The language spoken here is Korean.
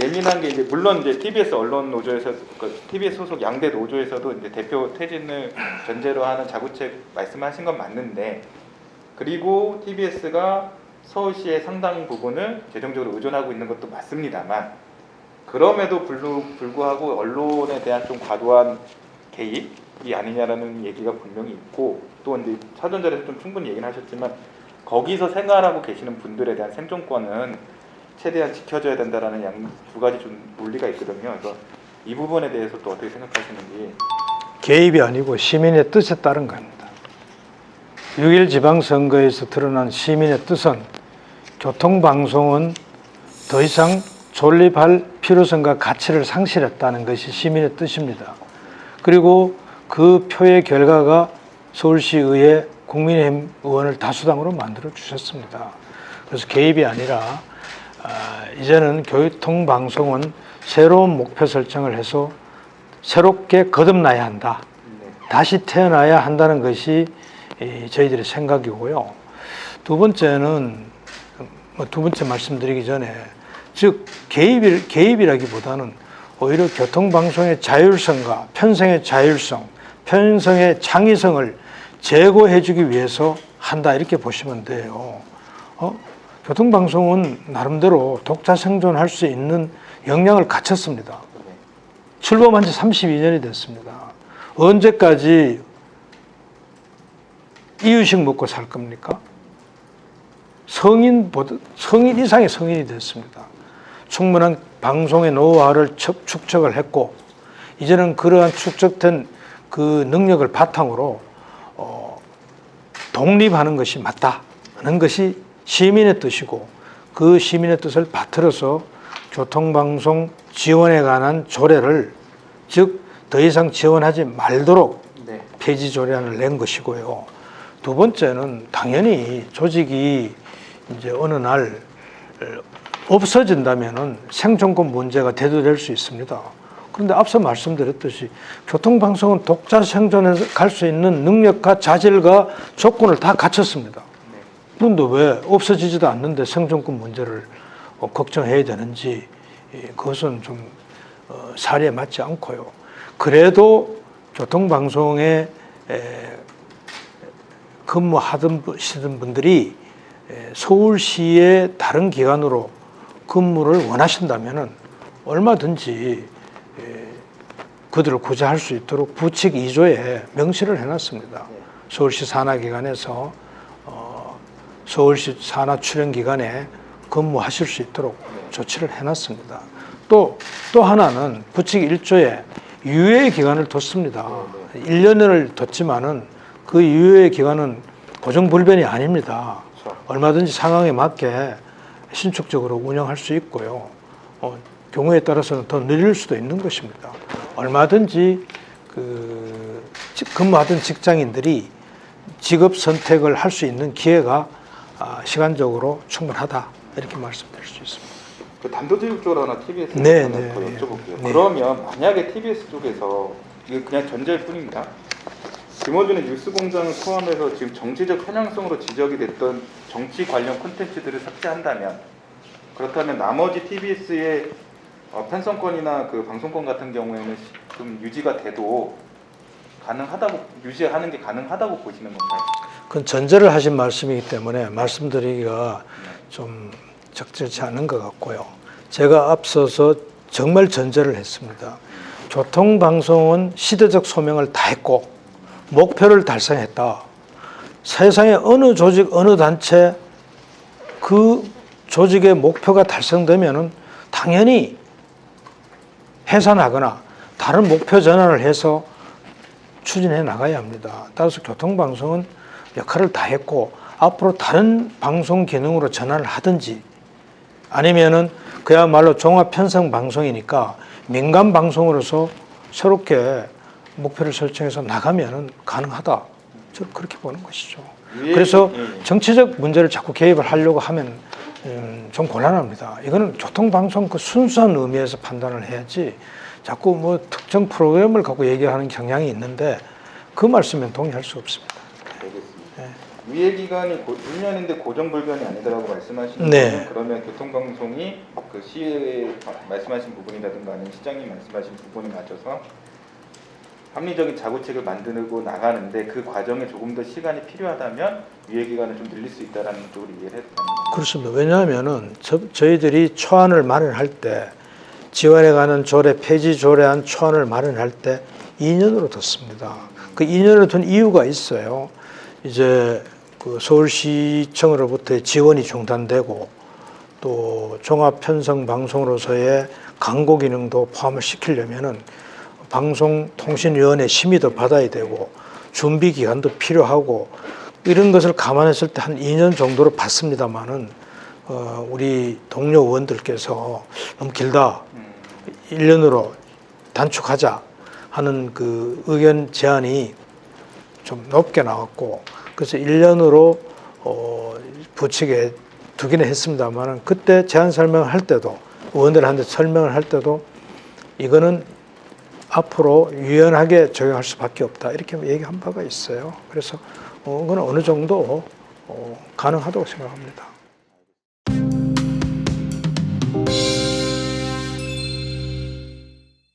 예민한 게 이제 물론 이제 TBS 언론 노조에서 TBS 소속 양대 노조에서도 이제 대표 퇴진을 전제로 하는 자구책 말씀하신 건 맞는데, 그리고 TBS가 서울시의 상당 부분을 재정적으로 의존하고 있는 것도 맞습니다만, 그럼에도 불구하고 언론에 대한 좀 과도한 개입이 아니냐라는 얘기가 분명히 있고, 또 이제 사전자료에서 좀 충분히 얘기는 하셨지만 거기서 생활하고 계시는 분들에 대한 생존권은 최대한 지켜줘야 된다라는 두 가지 좀 논리가 있거든요. 그래서 이 부분에 대해서 또 어떻게 생각하시는지. 개입이 아니고 시민의 뜻에 따른 겁니다. 6.1 지방선거에서 드러난 시민의 뜻은 교통방송은 더 이상 존립할 필요성과 가치를 상실했다는 것이 시민의 뜻입니다. 그리고 그 표의 결과가 서울시의회 국민의힘 의원을 다수당으로 만들어 주셨습니다. 그래서 개입이 아니라 이제는 교통방송은 새로운 목표 설정을 해서 새롭게 거듭나야 한다. 다시 태어나야 한다는 것이 저희들의 생각이고요. 두 번째는 두 번째 말씀드리기 전에, 즉 개입이라기보다는 오히려 교통방송의 자율성과 편성의 자율성, 편성의 창의성을 제고해주기 위해서 한다, 이렇게 보시면 돼요. 교통방송은 나름대로 독자 생존할 수 있는 역량을 갖췄습니다. 출범한 지 32년이 됐습니다. 언제까지 이유식 먹고 살 겁니까? 성인 이상의 성인이 됐습니다. 충분한 방송의 노하우를 축적을 했고, 이제는 그러한 축적된 그 능력을 바탕으로 독립하는 것이 맞다는 것이 시민의 뜻이고, 그 시민의 뜻을 바틀어서 교통방송 지원에 관한 조례를, 즉 더 이상 지원하지 말도록 폐지 조례안을 낸 것이고요. 두 번째는 당연히 조직이 이제 어느 날 없어진다면은 생존권 문제가 대두될 수 있습니다. 그런데 앞서 말씀드렸듯이 교통방송은 독자 생존에 갈 수 있는 능력과 자질과 조건을 다 갖췄습니다. 그런데 왜 없어지지도 않는데 생존권 문제를 걱정해야 되는지, 그것은 좀 사리에 맞지 않고요. 그래도 교통방송에 근무하시던 분들이 서울시의 다른 기관으로 근무를 원하신다면 얼마든지 그들을 구제할 수 있도록 부칙 2조에 명시를 해놨습니다. 서울시 산하기관에서 서울시 산하 출연기관에 근무하실 수 있도록 조치를 해놨습니다. 또 하나는 부칙 1조에 유예 기간을 뒀습니다. 1년을 뒀지만은 그 유예 기간은 고정불변이 아닙니다. 얼마든지 상황에 맞게 신축적으로 운영할 수 있고요. 경우에 따라서는 더 늘릴 수도 있는 것입니다. 얼마든지 근무하던 직장인들이 직업 선택을 할 수 있는 기회가 시간적으로 충분하다, 이렇게 말씀드릴 수 있습니다. 그 단도직입적으로 하나 TBS 더 여쭤볼게요. 그러면 만약에 TBS 쪽에서, 이게 그냥 전제일 뿐입니다, 김어준의 뉴스공장을 포함해서 지금 정치적 편향성으로 지적이 됐던 정치 관련 콘텐츠들을 삭제한다면, 그렇다면 나머지 TBS의 편성권이나 그 방송권 같은 경우에는 좀 유지가 돼도 유지하는 게 가능하다고 보시는 건가요? 그건 전제를 하신 말씀이기 때문에 말씀드리기가 좀 적절치 않은 것 같고요. 제가 앞서서 정말 전제를 했습니다. 교통방송은 시대적 소명을 다했고 목표를 달성했다. 세상의 어느 조직, 어느 단체 그 조직의 목표가 달성되면은 당연히 해산하거나 다른 목표 전환을 해서 추진해 나가야 합니다. 따라서 교통방송은 역할을 다했고 앞으로 다른 방송 기능으로 전환을 하든지, 아니면은 그야말로 종합 편성 방송이니까 민간 방송으로서 새롭게 목표를 설정해서 나가면은 가능하다. 저는 그렇게 보는 것이죠. 그래서 정치적 문제를 자꾸 개입을 하려고 하면 좀 곤란합니다. 이거는 교통방송 그 순수한 의미에서 판단을 해야지, 자꾸 뭐 특정 프로그램을 갖고 얘기하는 경향이 있는데 그 말씀엔 동의할 수 없습니다. 알겠습니다. 유예 기간이 1년인데 고정 불변이 아니다라고 말씀하시는 네. 거는 그러면 교통방송이 그 시의회 말씀하신 부분이라든가 아니면 시장님 말씀하신 부분에 맞춰서 합리적인 자구책을 만들고 나가는데 그 과정에 조금 더 시간이 필요하다면 유예 기간을 좀 늘릴 수 있다라는 쪽으로 이해를 해도 됩니다. 그렇습니다. 왜냐하면은 저희들이 초안을 마련할 때 지원해가는 조례 폐지 조례안 초안을 마련할 때 2년으로 뒀습니다. 그 2년을 둔 이유가 있어요. 이제 그 서울시청으로부터 지원이 중단되고 또 종합편성방송으로서의 광고 기능도 포함을 시키려면은 방송통신위원회 심의도 받아야 되고 준비 기간도 필요하고 이런 것을 감안했을 때 한 2년 정도로 봤습니다만은 우리 동료 의원들께서 너무 길다 1년으로 단축하자 하는 그 의견 제안이 좀 높게 나왔고 그래서 1년으로 부칙에 두기는 했습니다만은 그때 제안 설명을 할 때도 의원들한테 설명을 할 때도 이거는 앞으로 유연하게 적용할 수밖에 없다 이렇게 얘기한 바가 있어요. 그래서 그건 어느 정도 가능하다고 생각합니다.